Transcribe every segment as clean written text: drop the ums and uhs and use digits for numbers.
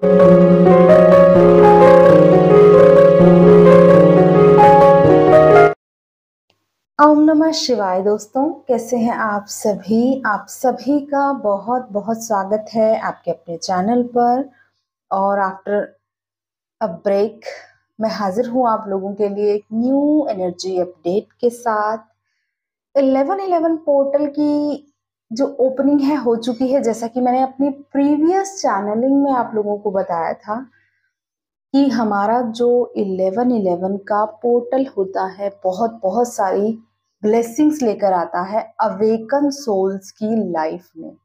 ओम नमः शिवाय। दोस्तों, कैसे हैं आप सभी? आप सभी का बहुत बहुत स्वागत है आपके अपने चैनल पर। और आफ्टर अ ब्रेक मैं हाजिर हूँ आप लोगों के लिए एक न्यू एनर्जी अपडेट के साथ। 1111 पोर्टल की जो ओपनिंग है हो चुकी है, जैसा कि मैंने अपनी प्रीवियस चैनलिंग में आप लोगों को बताया था कि हमारा जो 1111 का पोर्टल होता है बहुत बहुत सारी ब्लेसिंग्स लेकर आता है अवेकन सोल्स की लाइफ में।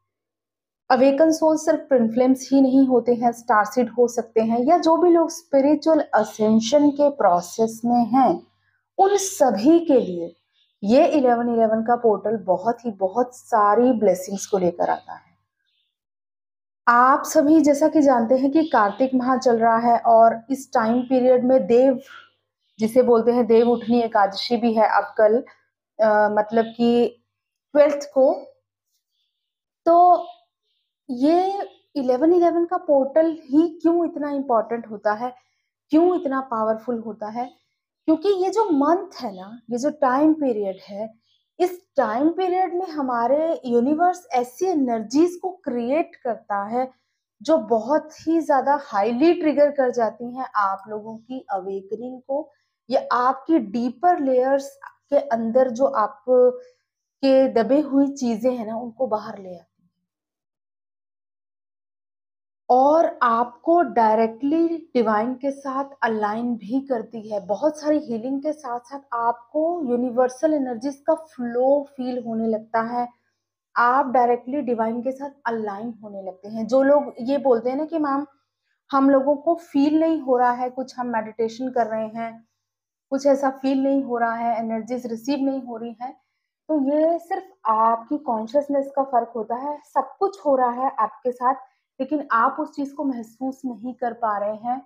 अवेकन सोल सिर्फ ट्विन फ्लेम्स ही नहीं होते हैं, स्टारसीड हो सकते हैं, या जो भी लोग स्पिरिचुअल असेंशन के प्रोसेस में हैं, उन सभी के लिए ये 1111 का पोर्टल बहुत सारी ब्लेसिंग्स को लेकर आता है। आप सभी जैसा कि जानते हैं कि कार्तिक माह चल रहा है और इस टाइम पीरियड में देव, जिसे बोलते हैं देव उठनी एकादशी भी है अब कल, मतलब कि 12th को। तो ये 1111 का पोर्टल ही क्यों इतना इम्पोर्टेंट होता है, क्यों इतना पावरफुल होता है? क्योंकि ये जो मंथ है ना, ये जो टाइम पीरियड है, इस टाइम पीरियड में हमारे यूनिवर्स ऐसी एनर्जीज को क्रिएट करता है जो बहुत ही ज्यादा हाईली ट्रिगर कर जाती हैं आप लोगों की अवेकनिंग को, या आपकी डीपर लेयर्स के अंदर जो आप के दबे हुई चीजें हैं ना, उनको बाहर ले आती हैं और आपको डायरेक्टली डिवाइन के साथ अलाइन भी करती है। बहुत सारी हीलिंग के साथ साथ आपको यूनिवर्सल एनर्जीज का फ्लो फील होने लगता है। आप डायरेक्टली डिवाइन के साथ अलाइन होने लगते हैं। जो लोग ये बोलते हैं ना कि मैम हम लोगों को फील नहीं हो रहा है, कुछ हम मेडिटेशन कर रहे हैं, कुछ ऐसा फील नहीं हो रहा है, एनर्जीज रिसीव नहीं हो रही है, तो ये सिर्फ आपकी कॉन्शियसनेस का फर्क होता है। सब कुछ हो रहा है आपके साथ, लेकिन आप उस चीज को महसूस नहीं कर पा रहे हैं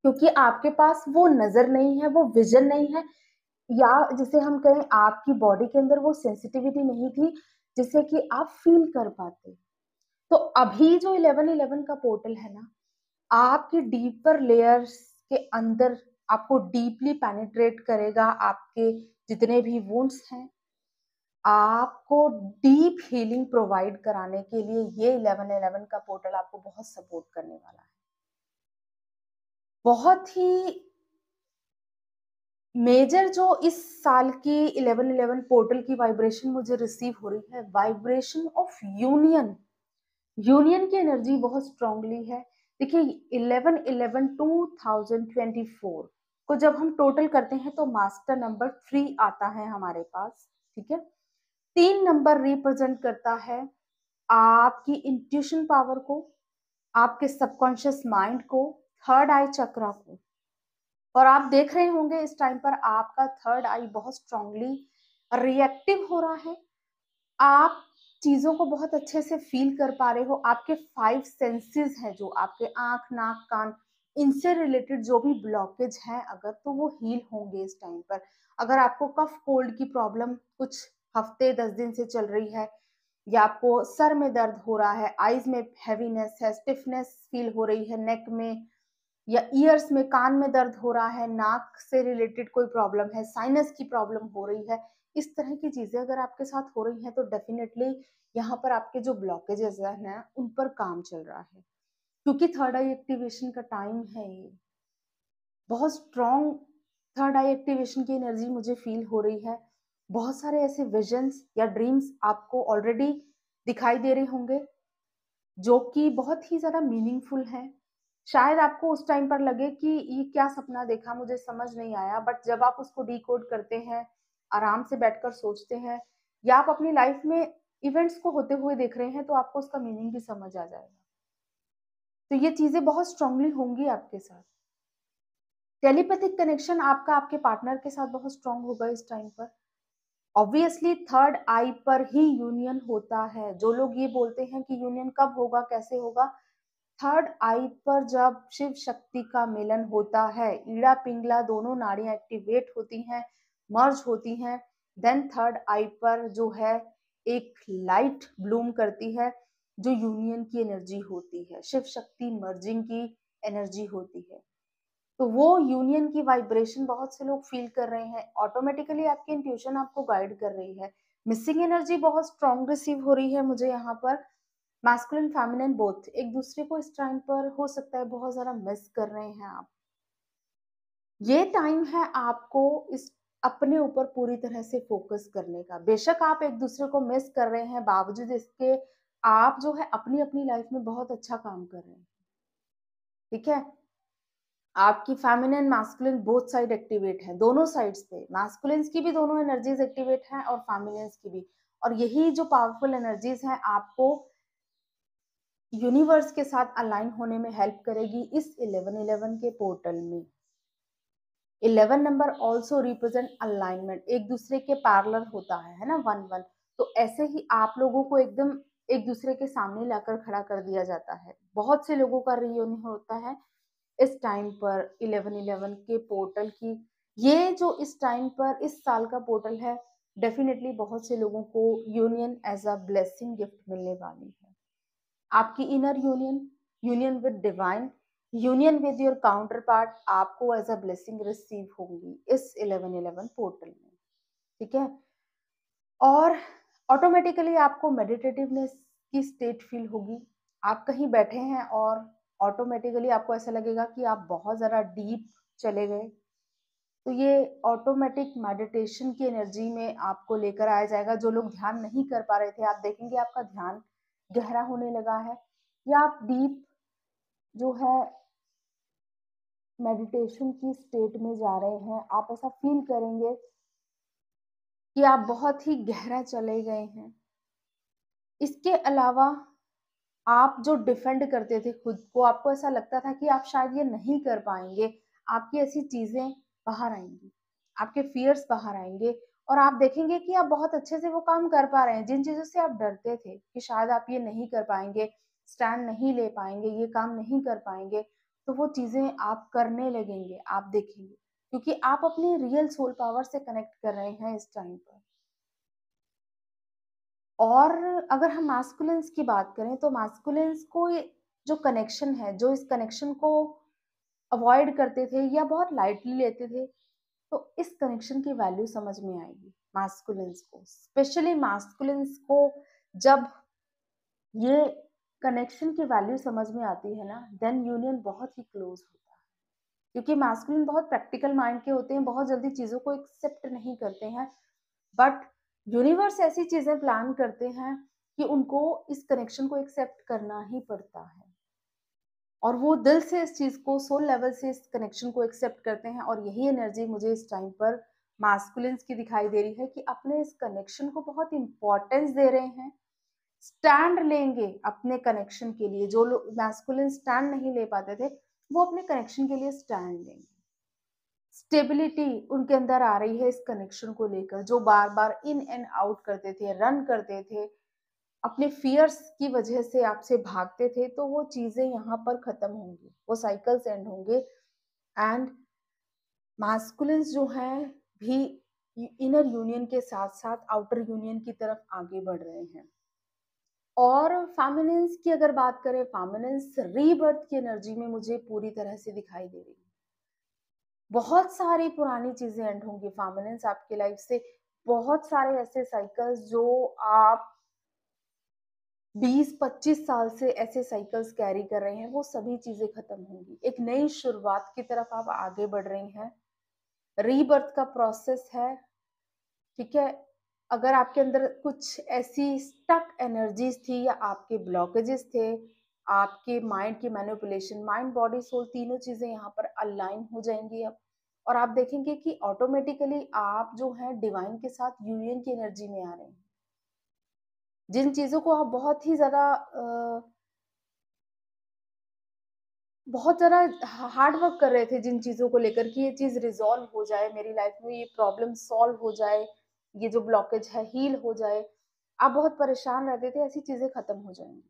क्योंकि आपके पास वो नजर नहीं है, वो विजन नहीं है, या जिसे हम कहें आपकी बॉडी के अंदर वो सेंसिटिविटी नहीं थी जिससे कि आप फील कर पाते। तो अभी जो 1111 का पोर्टल है ना, आपकी डीपर लेयर्स के अंदर आपको डीपली पेनिट्रेट करेगा। आपके जितने भी वुंड्स हैं, आपको डीप हीलिंग प्रोवाइड कराने के लिए ये 1111 का पोर्टल आपको बहुत सपोर्ट करने वाला है। बहुत ही मेजर जो इस साल की 1111 पोर्टल की वाइब्रेशन मुझे रिसीव हो रही है, वाइब्रेशन ऑफ यूनियन। यूनियन की एनर्जी बहुत स्ट्रांगली है। देखिए 1111 2024 को जब हम टोटल करते हैं तो मास्टर नंबर 3 आता है हमारे पास, ठीक है। 3 नंबर रिप्रेजेंट करता है आपकी इंट्यूशन पावर को, आपके सबकॉन्शियस माइंड को, थर्ड आई चक्रा को। और आप देख रहे होंगे इस टाइम पर आपका थर्ड आई बहुत स्ट्रांगली रिएक्टिव हो रहा है। आप चीजों को बहुत अच्छे से फील कर पा रहे हो। आपके 5 सेंसेस हैं, जो आपके आंख, नाक, कान, इनसे रिलेटेड जो भी ब्लॉकेज हैं अगर, तो वो हील होंगे इस टाइम पर। अगर आपको कफ कोल्ड की प्रॉब्लम कुछ हफ्ते 10 दिन से चल रही है, या आपको सर में दर्द हो रहा है, आईज में हैवीनेस है, स्टिफनेस फील हो रही है नेक में, या ईयर्स में, कान में दर्द हो रहा है, नाक से रिलेटेड कोई प्रॉब्लम है, साइनस की प्रॉब्लम हो रही है, इस तरह की चीजें अगर आपके साथ हो रही हैं तो डेफिनेटली यहाँ पर आपके जो ब्लॉकेजेस हैं उन पर काम चल रहा है। क्योंकि थर्ड आई एक्टिवेशन का टाइम है, ये बहुत स्ट्रॉन्ग थर्ड आई एक्टिवेशन की एनर्जी मुझे फील हो रही है। बहुत सारे ऐसे विजन्स या ड्रीम्स आपको ऑलरेडी दिखाई दे रहे होंगे जो कि बहुत ही ज्यादा मीनिंगफुल है। शायद आपको उस टाइम पर लगे कि ये क्या सपना देखा, मुझे समझ नहीं आया, बट जब आप उसको डिकोड करते हैं, आराम से बैठकर सोचते हैं, या आप अपनी लाइफ में इवेंट्स को होते हुए देख रहे हैं, तो आपको उसका मीनिंग भी समझ आ जाएगा। तो ये चीजें बहुत स्ट्रांगली होंगी आपके साथ। टेलीपैथिक कनेक्शन आपका आपके पार्टनर के साथ बहुत स्ट्रांग होगा इस टाइम पर। ऑब्वियसली थर्ड आई पर ही यूनियन होता है। जो लोग ये बोलते हैं कि यूनियन कब होगा, कैसे होगा, थर्ड आई पर जब शिव शक्ति का मिलन होता है, ईड़ा पिंगला दोनों नाड़ियां एक्टिवेट होती हैं, मर्ज होती हैं, देन थर्ड आई पर जो है एक लाइट ब्लूम करती है। जो यूनियन की एनर्जी होती है, शिव शक्ति मर्जिंग की एनर्जी होती है। तो वो यूनियन की वाइब्रेशन बहुत से लोग फील कर रहे हैं। ऑटोमेटिकली आपकी इंट्यूशन आपको गाइड कर रही है। मिसिंग एनर्जी बहुत स्ट्रांग रिसीव हो रही है मुझे यहाँ पर। मैस्कुलिन फेमिनिन बोथ एक दूसरे को इस टाइम पर हो सकता है बहुत ज्यादा मिस कर रहे हैं आप। ये टाइम है आपको इस अपने ऊपर पूरी तरह से फोकस करने का। बेशक आप एक दूसरे को मिस कर रहे हैं, बावजूद इसके आप जो है अपनी अपनी लाइफ में बहुत अच्छा काम कर रहे हैं। ठीक है, आपकी feminine masculine both side activate है, दोनों साइड्स पे मैस्कुलिन्स की भी दोनों एनर्जीज एक्टिवेट हैं और फेमिनिन्स की भी। और यही जो पावरफुल एनर्जीज हैं आपको यूनिवर्स के साथ अलाइन होने में हेल्प करेगी इस 1111 के पोर्टल में। 11 नंबर ऑल्सो रिप्रेजेंट अलाइनमेंट, एक दूसरे के पैरेलल होता है ना, 1 1। तो ऐसे ही आप लोगों को एकदम एक दूसरे के सामने लाकर खड़ा कर दिया जाता है। बहुत से लोगों का रियूनियन होता है इस टाइम पर 1111 के पोर्टल की। ये जो इस टाइम पर इस साल का पोर्टल है, डेफिनेटली बहुत से लोगों को union as a blessing gift मिलने वाली है। आपकी inner union, union with divine, union with your counterpart आपको एज अ ब्लेसिंग रिसीव होंगी इस 1111 पोर्टल में। ठीक है, और ऑटोमेटिकली आपको मेडिटेटिवनेस की स्टेट फील होगी। आप कहीं बैठे हैं और ऑटोमेटिकली आपको ऐसा लगेगा कि आप बहुत ज़्यादा डीप चले गए। तो ये ऑटोमेटिक मेडिटेशन की एनर्जी में आपको लेकर आया जाएगा। जो लोग ध्यान नहीं कर पा रहे थे, आप देखेंगे आपका ध्यान गहरा होने लगा है, या आप डीप जो है मेडिटेशन की स्टेट में जा रहे हैं। आप ऐसा फील करेंगे कि आप बहुत ही गहरा चले गए हैं। इसके अलावा आप जो डिफेंड करते थे खुद को, आपको ऐसा लगता था कि आप शायद ये नहीं कर पाएंगे, आपकी ऐसी चीजें बाहर आएंगी, आपके फियर्स बाहर आएंगे, और आप देखेंगे कि आप बहुत अच्छे से वो काम कर पा रहे हैं। जिन चीजों से आप डरते थे कि शायद आप ये नहीं कर पाएंगे, स्टैंड नहीं ले पाएंगे, ये काम नहीं कर पाएंगे, तो वो चीजें आप करने लगेंगे, आप देखेंगे, क्योंकि आप अपनी रियल सोल पावर से कनेक्ट कर रहे हैं इस टाइम पर। और अगर हम मास्कुलिन्स की बात करें, तो मास्कुलिन्स को जो कनेक्शन है, जो इस कनेक्शन को अवॉइड करते थे या बहुत लाइटली लेते थे, तो इस कनेक्शन की वैल्यू समझ में आएगी मास्कुलिन्स को। स्पेशली मास्कुलिन्स को जब ये कनेक्शन की वैल्यू समझ में आती है ना, देन यूनियन बहुत ही क्लोज होता है। क्योंकि मास्कुलिन बहुत प्रैक्टिकल माइंड के होते हैं, बहुत जल्दी चीजों को एक्सेप्ट नहीं करते हैं। बट यूनिवर्स ऐसी चीजें प्लान करते हैं कि उनको इस कनेक्शन को एक्सेप्ट करना ही पड़ता है, और वो दिल से इस चीज को, सोल लेवल से इस कनेक्शन को एक्सेप्ट करते हैं। और यही एनर्जी मुझे इस टाइम पर मास्कुलिन्स की दिखाई दे रही है कि अपने इस कनेक्शन को बहुत इंपॉर्टेंस दे रहे हैं, स्टैंड लेंगे अपने कनेक्शन के लिए। जो लोग मैस्कुलिन स्टैंड नहीं ले पाते थे, वो अपने कनेक्शन के लिए स्टैंड लेंगे। स्टेबिलिटी उनके अंदर आ रही है इस कनेक्शन को लेकर। जो बार बार इन एंड आउट करते थे, रन करते थे, अपने फियर्स की वजह से आपसे भागते थे, तो वो चीजें यहाँ पर खत्म होंगी, वो साइकिल्स एंड होंगे। एंड मास्कुलिन्स जो हैं भी इनर यूनियन के साथ साथ आउटर यूनियन की तरफ आगे बढ़ रहे हैं। और फेमिनिन्स की अगर बात करें, फेमिनिन्स रीबर्थ की एनर्जी में मुझे पूरी तरह से दिखाई दे रही है। बहुत सारी पुरानी चीजें एंड होंगी फेमिनिन्स आपकी लाइफ से। बहुत सारे ऐसे साइकिल्स जो आप 20-25 साल से ऐसे साइकिल्स कैरी कर रहे हैं, वो सभी चीजें खत्म होंगी। एक नई शुरुआत की तरफ आप आगे बढ़ रही हैं। रीबर्थ का प्रोसेस है। ठीक है, अगर आपके अंदर कुछ ऐसी स्टक एनर्जीज थी, या आपके ब्लॉकेजेस थे, आपके माइंड की मैनिपुलेशन, माइंड बॉडी सोल तीनों चीजें यहाँ पर अलाइन हो जाएंगी अब। और आप देखेंगे कि ऑटोमेटिकली आप जो है डिवाइन के साथ यूनियन की एनर्जी में आ रहे हैं। जिन चीजों को आप बहुत ज़्यादा हार्ड वर्क कर रहे थे, जिन चीज़ों को लेकर कि ये चीज़ रिज़ॉल्व हो जाए मेरी लाइफ में, ये प्रॉब्लम सॉल्व हो जाए, ये जो ब्लॉकेज है हील हो जाए, आप बहुत परेशान रहते थे, ऐसी चीज़ें खत्म हो जाएंगी।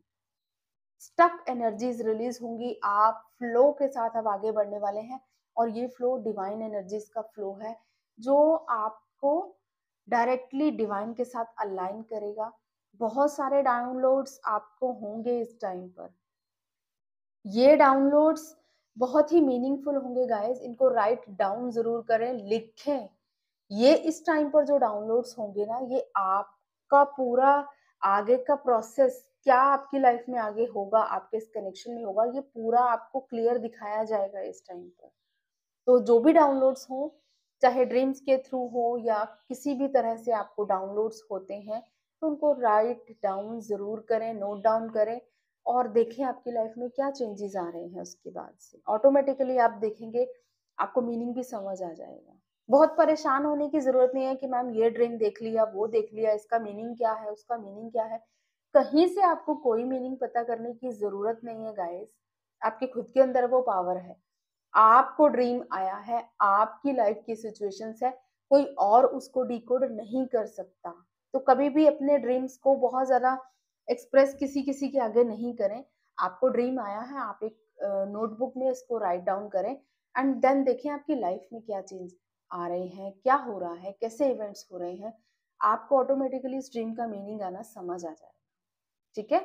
स्टक एनर्जीज रिलीज होंगी, आप फ्लो के साथ अब आगे बढ़ने वाले हैं। और ये फ्लो डिवाइन एनर्जीज का फ्लो है, जो आपको डायरेक्टली डिवाइन के साथ अलाइन करेगा। बहुत सारे डाउनलोड्स आपको होंगे इस टाइम पर। ये डाउनलोड्स बहुत ही मीनिंगफुल होंगे गाइस, इनको राइट डाउन ज़रूर करें, लिखें। ये इस टाइम पर जो डाउनलोड्स होंगे ना, ये आपका पूरा आगे का प्रोसेस क्या आपकी लाइफ में आगे होगा, आपके इस कनेक्शन में होगा, ये पूरा आपको क्लियर दिखाया जाएगा इस टाइम पर। तो जो भी डाउनलोड्स हो, चाहे ड्रीम्स के थ्रू हो या किसी भी तरह से आपको डाउनलोड्स होते हैं, तो उनको राइट डाउन ज़रूर करें, नोट डाउन करें और देखें आपकी लाइफ में क्या चेंजेस आ रहे हैं उसके बाद से। ऑटोमेटिकली आप देखेंगे, आपको मीनिंग भी समझ आ जाएगा। बहुत परेशान होने की ज़रूरत नहीं है कि मैम ये ड्रीम देख लिया, वो देख लिया, इसका मीनिंग क्या है, उसका मीनिंग क्या है। कहीं से आपको कोई मीनिंग पता करने की ज़रूरत नहीं है गाइस। आपके खुद के अंदर वो पावर है। आपको ड्रीम आया है, आपकी लाइफ की सिचुएशंस है, कोई और उसको डिकोड नहीं कर सकता। तो कभी भी अपने ड्रीम्स को बहुत ज़्यादा एक्सप्रेस किसी-किसी के आगे नहीं करें। आपको ड्रीम आया है, आप एक नोटबुक में इसको राइट डाउन करें एंड देन देखें आपकी लाइफ में क्या चेंज आ रहे हैं, क्या हो रहा है, कैसे इवेंट्स हो रहे हैं। आपको ऑटोमेटिकली इस ड्रीम का मीनिंग आना समझ आ जाएगा, ठीक है?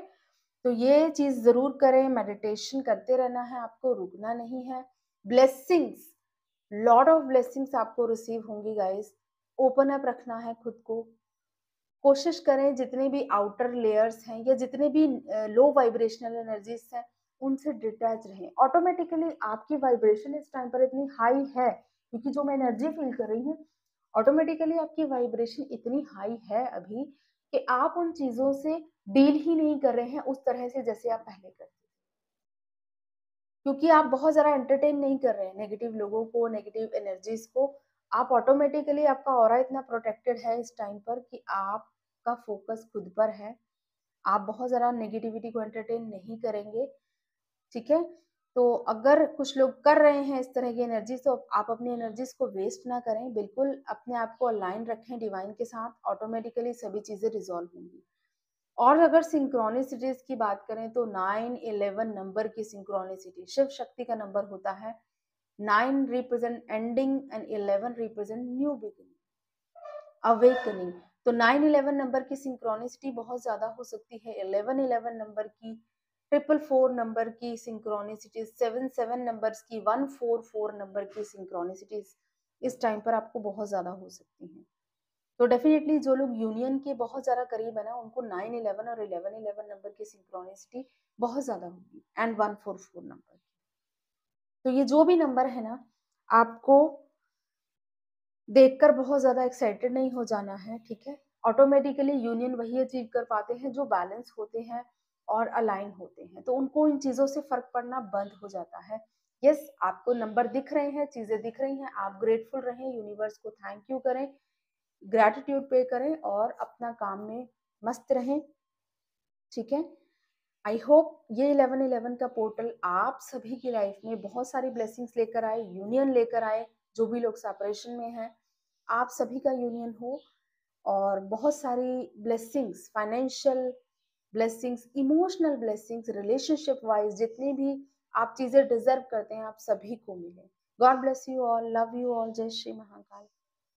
तो ये चीज़ ज़रूर करें, मेडिटेशन करते रहना है, आपको रुकना नहीं है। ब्लेसिंग्स, लॉट ऑफ ब्लेसिंग्स आपको रिसीव होंगी गाइस। ओपन अप रखना है खुद को। कोशिश करें जितने भी आउटर लेयर्स हैं या जितने भी लो वाइब्रेशनल एनर्जीज हैं, उनसे डिटैच रहें। ऑटोमेटिकली आपकी वाइब्रेशन इस टाइम पर इतनी हाई है, क्योंकि जो मैं एनर्जी फील कर रही हूँ, ऑटोमेटिकली आपकी वाइब्रेशन इतनी हाई है अभी कि आप उन चीज़ों से डील ही नहीं कर रहे हैं उस तरह से जैसे आप पहले करते थे। क्योंकि आप बहुत ज़्यादा एंटरटेन नहीं कर रहे हैं नेगेटिव लोगों को, नेगेटिव एनर्जीज़ को। आप ऑटोमेटिकली आपका ऑरा इतना प्रोटेक्टेड है इस टाइम पर कि आपका फ़ोकस खुद पर है। आप बहुत ज़्यादा नेगेटिविटी को एंटरटेन नहीं करेंगे, ठीक है? तो अगर कुछ लोग कर रहे हैं इस तरह की एनर्जीज़, तो आप अपनी एनर्जीज़ को वेस्ट ना करें। बिल्कुल अपने आप को अलाइन रखें डिवाइन के साथ, ऑटोमेटिकली सभी चीज़ें रिज़ॉल्व होंगी। और अगर सिंक्रोनिसिटीज़ की बात करें तो 9-11 नंबर की सिंक्रोनिसिटी शिव शक्ति का नंबर होता है। 9 represent ending and 11 represent new beginning, awakening. तो 9-11 नंबर की सिंक्रोनिसिटी बहुत ज़्यादा हो सकती है। 11-11 नंबर की, 444 नंबर की सिंक्रोनिसिटीज़, 77 नंबर्स की, 144 नंबर की सिंक्रोनिसिटीज़ इस टाइम पर आपको बहुत ज़्यादा हो सकती हैं। तो डेफिनेटली जो लोग यूनियन के बहुत ज़्यादा करीब है ना, उनको 9-11 और 11-11 नंबर की सिंक्रोनिसिटी बहुत ज़्यादा होगी एंड 144 नंबर की। तो ये जो भी नंबर है ना, आपको देखकर बहुत ज़्यादा एक्साइटेड नहीं हो जाना है, ठीक है? ऑटोमेटिकली यूनियन वही अचीव कर पाते हैं जो बैलेंस होते हैं और अलाइन होते हैं। तो उनको इन चीज़ों से फ़र्क पड़ना बंद हो जाता है। यस, आपको नंबर दिख रहे हैं, चीज़ें दिख रही हैं, आप ग्रेटफुल रहें, यूनिवर्स को थैंक यू करें, ग्रैटिट्यूड पे करें और अपना काम में मस्त रहें, ठीक है? आई होप ये 11-11 का पोर्टल आप सभी की लाइफ में बहुत सारी ब्लेसिंग्स लेकर आए, यूनियन लेकर आए। जो भी लोग सेपरेशन में हैं, आप सभी का यूनियन हो और बहुत सारी blessings, financial blessings, emotional blessings, relationship wise जितनी भी आप चीज़ें डिज़र्व करते हैं, आप सभी को मिले। God bless you all, love you all, जय श्री महाकाल।